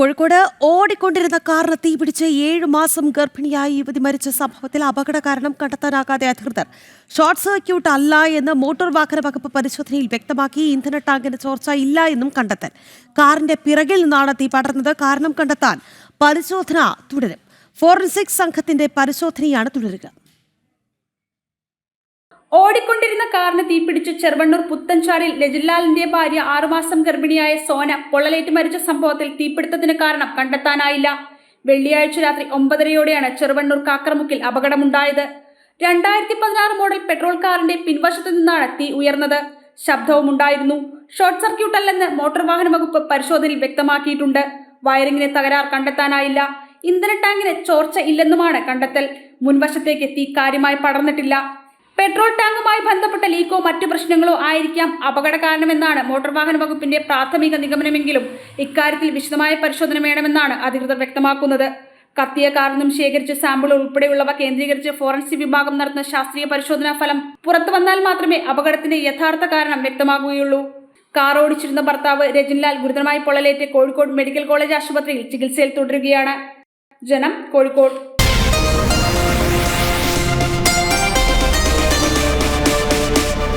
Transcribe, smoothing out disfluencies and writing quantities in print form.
കോഴിക്കോട് ഓടിക്കൊണ്ടിരുന്ന കാറിന് തീപിടിച്ച് 7 മാസം ഗർഭിണിയായ യുവതി മരിച്ച സംഭവത്തിൽ അപകട കാരണം കണ്ടെത്താനാകാതെ അധികൃതർ. ഷോർട്ട് സർക്യൂട്ട് അല്ല എന്ന് മോട്ടോർ വാഹന വകുപ്പ് പരിശോധനയിൽ വ്യക്തമാക്കി. ഇന്ധന ടാങ്കിന് ചോർച്ച ഇല്ല എന്നും കണ്ടെത്തൽ. കാറിന്റെ പിറകിൽ നിന്നാണ് തീ പടർന്നത്. കാരണം കണ്ടെത്താൻ പരിശോധന തുടരും. ഫോറൻസിക് സംഘത്തിന്റെ പരിശോധനയാണ് തുടരുക. ഓടിക്കൊണ്ടിരുന്ന കാറിന് തീപിടിച്ചു. ചെറുവണ്ണൂർ പുത്തൻചാലിൽ രജിൻലാലിന്റെ ഭാര്യ 6 മാസം ഗർഭിണിയായ സോന പൊള്ളലേറ്റ് മരിച്ച സംഭവത്തിൽ തീപിടുത്തത്തിന് കാരണം കണ്ടെത്താനായില്ല. വെള്ളിയാഴ്ച രാത്രി 9:30യോടെയാണ് ചെറുവണ്ണൂർ കാക്കറമുക്കിൽ അപകടമുണ്ടായത്. 2016 മോഡൽ പെട്രോൾ കാറിന്റെ പിൻവശത്തു നിന്നാണ് തീ ഉയർന്നത്. ശബ്ദവും ഉണ്ടായിരുന്നു. ഷോർട്ട് സർക്യൂട്ട് അല്ലെന്ന് മോട്ടോർ വാഹന വകുപ്പ് പരിശോധനയിൽ വ്യക്തമാക്കിയിട്ടുണ്ട്. വയറിംഗിന് തകരാർ കണ്ടെത്താനായില്ല. ഇന്ധന ടാങ്കിന് ചോർച്ച ഇല്ലെന്നുമാണ് കണ്ടെത്തൽ. മുൻവശത്തേക്ക് തീ കാര്യമായി പടർന്നിട്ടില്ല. പെട്രോൾ ടാങ്കുമായി ബന്ധപ്പെട്ട ലീക്കോ മറ്റു പ്രശ്നങ്ങളോ ആയിരിക്കാം അപകട കാരണമെന്നാണ് മോട്ടോർ വാഹന വകുപ്പിന്റെ പ്രാഥമിക നിഗമനമെങ്കിലും ഇക്കാര്യത്തിൽ വിശദമായ പരിശോധന വേണമെന്നാണ് അധികൃതർ വ്യക്തമാക്കുന്നത്. കത്തിയ കാറിൽ നിന്നും ശേഖരിച്ച സാമ്പിൾ ഉൾപ്പെടെയുള്ളവ കേന്ദ്രീകരിച്ച് ഫോറൻസിക് വിഭാഗം നടത്തുന്ന ശാസ്ത്രീയ പരിശോധനാ ഫലം പുറത്തു വന്നാൽ മാത്രമേ അപകടത്തിന്റെ യഥാർത്ഥ കാരണം വ്യക്തമാകുകയുള്ളൂ. കാർ ഓടിച്ചിരുന്ന ഭർത്താവ് രജിൻലാൽ ഗുരുതരമായി പൊള്ളലേറ്റ് കോഴിക്കോട് മെഡിക്കൽ കോളേജ് ആശുപത്രിയിൽ ചികിത്സയിൽ തുടരുകയാണ്. ജനം, കോഴിക്കോട്.